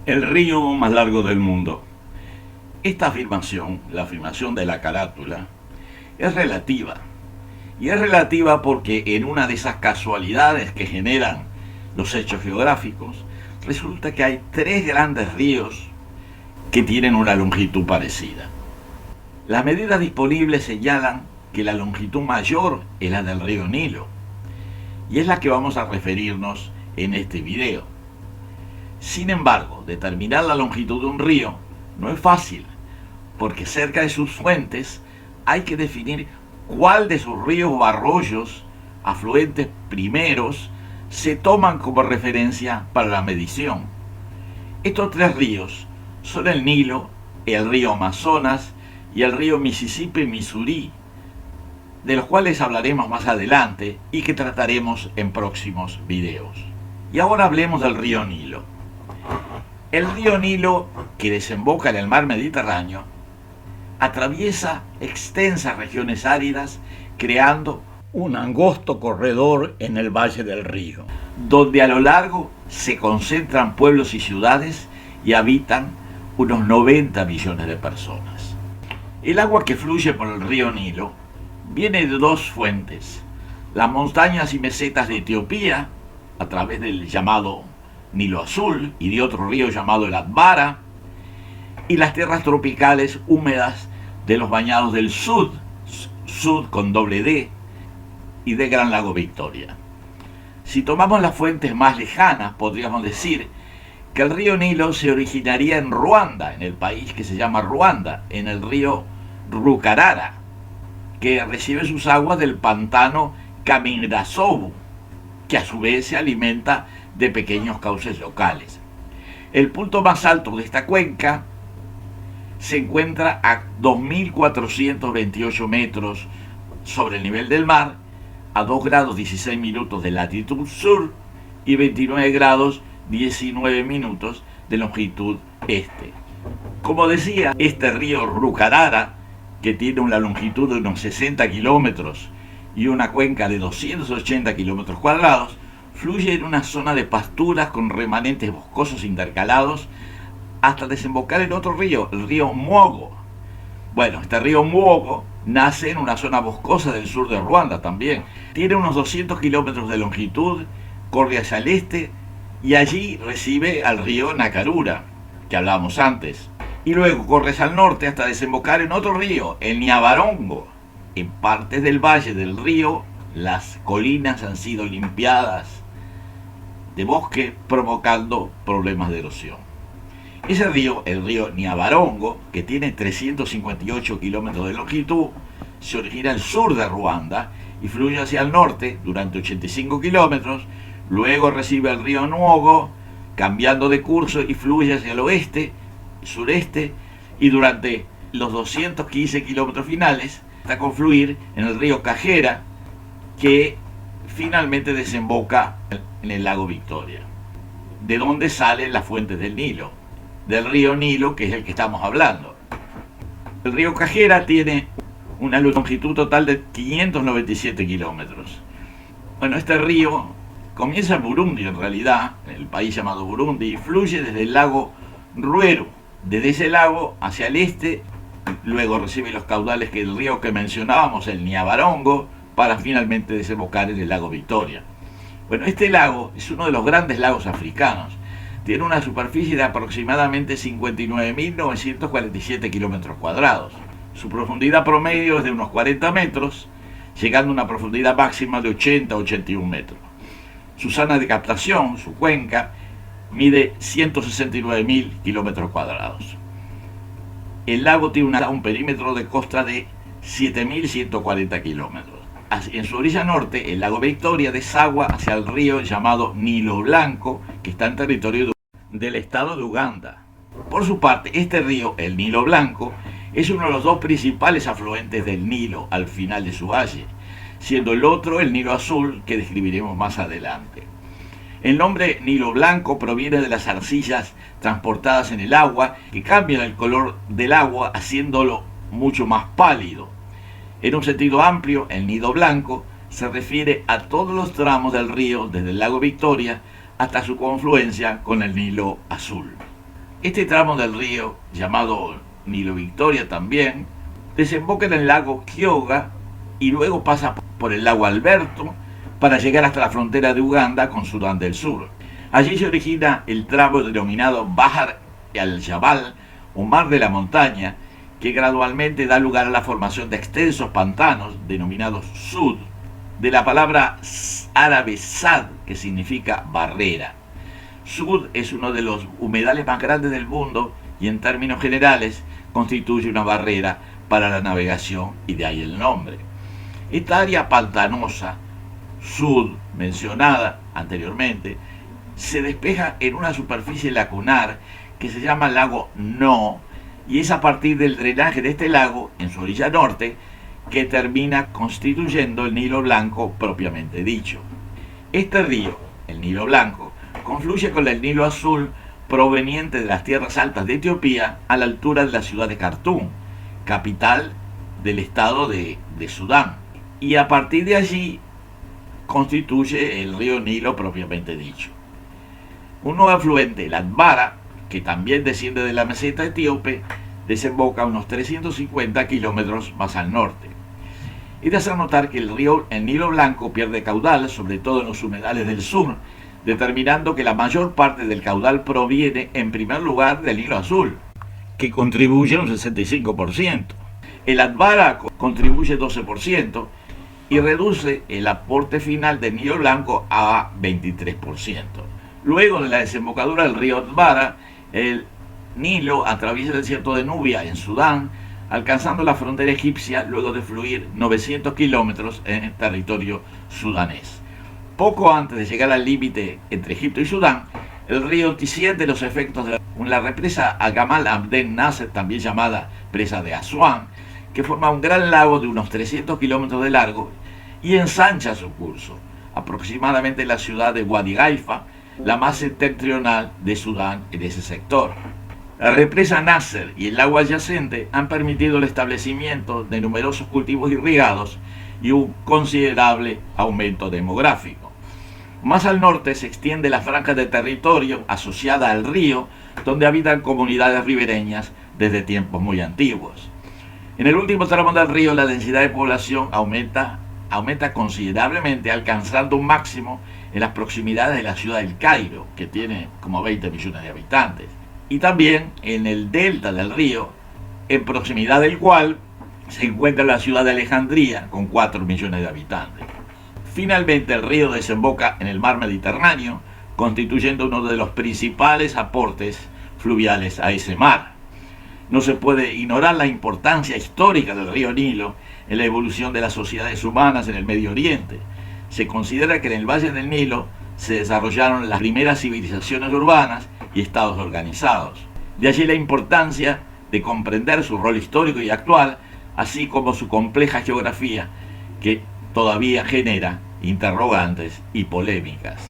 El río más largo del mundo. Esta afirmación, la afirmación de la carátula, es relativa. Y es relativa porque en una de esas casualidades que generan los hechos geográficos, resulta que hay tres grandes ríos que tienen una longitud parecida. Las medidas disponibles señalan que la longitud mayor es la del río Nilo, y es la que vamos a referirnos en este video. Sin embargo, determinar la longitud de un río no es fácil, porque cerca de sus fuentes hay que definir cuál de sus ríos o arroyos, afluentes primeros, se toman como referencia para la medición. Estos tres ríos son el Nilo, el río Amazonas y el río Mississippi-Missouri, de los cuales hablaremos más adelante y que trataremos en próximos videos. Y ahora hablemos del río Nilo. El río Nilo, que desemboca en el mar Mediterráneo, atraviesa extensas regiones áridas, creando un angosto corredor en el valle del río, donde a lo largo se concentran pueblos y ciudades y habitan unos 90 millones de personas. El agua que fluye por el río Nilo viene de dos fuentes: las montañas y mesetas de Etiopía, a través del llamado Nilo Azul y de otro río llamado el Atbara, y las tierras tropicales húmedas de los bañados del Sud con doble D, y de Gran Lago Victoria. Si tomamos las fuentes más lejanas, podríamos decir que el río Nilo se originaría en Ruanda, en el país que se llama Ruanda, en el río Rukarara, que recibe sus aguas del pantano Kamingrasovu, que a su vez se alimenta de pequeños cauces locales. El punto más alto de esta cuenca se encuentra a 2.428 metros sobre el nivel del mar, a 2 grados 16 minutos de latitud sur y 29 grados 19 minutos de longitud este. Como decía, este río Rukarara, que tiene una longitud de unos 60 kilómetros y una cuenca de 280 kilómetros cuadrados, fluye en una zona de pasturas con remanentes boscosos intercalados hasta desembocar en otro río, el río Mwogo. Bueno, este río Mwogo nace en una zona boscosa del sur de Ruanda también. Tiene unos 200 kilómetros de longitud, corre hacia el este y allí recibe al río Nakarura, que hablábamos antes. Y luego corre hacia el norte hasta desembocar en otro río, el Nyabarongo. En partes del valle del río, las colinas han sido limpiadas de bosque, provocando problemas de erosión. Ese río, el río Nyabarongo, que tiene 358 kilómetros de longitud, se origina al sur de Ruanda y fluye hacia el norte durante 85 kilómetros, luego recibe el río Mwogo, cambiando de curso y fluye hacia el oeste, sureste, y durante los 215 kilómetros finales hasta confluir en el río Kagera, que finalmente desemboca en el lago Victoria, de donde salen las fuentes del Nilo, del río Nilo, que es el que estamos hablando. El río Kagera tiene una longitud total de 597 kilómetros. Bueno, este río comienza en Burundi, en realidad, en el país llamado Burundi, y fluye desde el lago Rweru. Desde ese lago hacia el este, luego recibe los caudales del río que mencionábamos, el Nyabarongo, para finalmente desembocar en el lago Victoria. Bueno, este lago es uno de los grandes lagos africanos. Tiene una superficie de aproximadamente 59.947 kilómetros cuadrados. Su profundidad promedio es de unos 40 metros, llegando a una profundidad máxima de 80 a 81 metros. Su zona de captación, su cuenca, mide 169.000 kilómetros cuadrados. El lago tiene un perímetro de costa de 7.140 kilómetros. En su orilla norte, el lago Victoria desagua hacia el río llamado Nilo Blanco, que está en territorio del estado de Uganda. Por su parte, este río, el Nilo Blanco, es uno de los dos principales afluentes del Nilo al final de su valle, siendo el otro el Nilo Azul, que describiremos más adelante. El nombre Nilo Blanco proviene de las arcillas transportadas en el agua, que cambian el color del agua haciéndolo mucho más pálido. En un sentido amplio, el Nilo Blanco se refiere a todos los tramos del río desde el lago Victoria hasta su confluencia con el Nilo Azul. Este tramo del río, llamado Nilo Victoria también, desemboca en el lago Kyoga y luego pasa por el lago Alberto para llegar hasta la frontera de Uganda con Sudán del Sur. Allí se origina el tramo denominado Bahar al-Jabal, o Mar de la Montaña, que gradualmente da lugar a la formación de extensos pantanos denominados Sud, de la palabra árabe Sad, que significa barrera. Sud es uno de los humedales más grandes del mundo y en términos generales constituye una barrera para la navegación y de ahí el nombre. Esta área pantanosa, Sud, mencionada anteriormente, se despeja en una superficie lacunar que se llama lago No, y es a partir del drenaje de este lago en su orilla norte que termina constituyendo el Nilo Blanco propiamente dicho. Este río, el Nilo Blanco, confluye con el Nilo Azul proveniente de las tierras altas de Etiopía a la altura de la ciudad de Khartoum, capital del estado de Sudán, y a partir de allí constituye el río Nilo propiamente dicho. Un nuevo afluente, el Atbara, que también desciende de la meseta etíope, desemboca unos 350 kilómetros más al norte. Es de hacer notar que el Nilo Blanco pierde caudal, sobre todo en los humedales del sur, determinando que la mayor parte del caudal proviene en primer lugar del Nilo Azul, que contribuye un 65%. El Atbara contribuye 12% y reduce el aporte final del Nilo Blanco a 23%. Luego de la desembocadura del río Atbara, el Nilo atraviesa el desierto de Nubia en Sudán, alcanzando la frontera egipcia luego de fluir 900 kilómetros en el territorio sudanés. Poco antes de llegar al límite entre Egipto y Sudán, el río siente los efectos de la represa Gamal Abdel Nasser, también llamada presa de Asuán, que forma un gran lago de unos 300 kilómetros de largo y ensancha su curso, aproximadamente en la ciudad de Wadi Haifa, la más septentrional de Sudán en ese sector. La represa Nasser y el lago adyacente han permitido el establecimiento de numerosos cultivos irrigados y un considerable aumento demográfico. Más al norte se extiende la franja de territorio asociada al río, donde habitan comunidades ribereñas desde tiempos muy antiguos. En el último tramo del río la densidad de población aumenta considerablemente, alcanzando un máximo en las proximidades de la ciudad del Cairo, que tiene como 20 millones de habitantes, y también en el delta del río, en proximidad del cual se encuentra la ciudad de Alejandría, con 4 millones de habitantes. Finalmente el río desemboca en el mar Mediterráneo, constituyendo uno de los principales aportes fluviales a ese mar. No se puede ignorar la importancia histórica del río Nilo en la evolución de las sociedades humanas en el Medio Oriente. Se considera que en el Valle del Nilo se desarrollaron las primeras civilizaciones urbanas y estados organizados. De allí la importancia de comprender su rol histórico y actual, así como su compleja geografía, que todavía genera interrogantes y polémicas.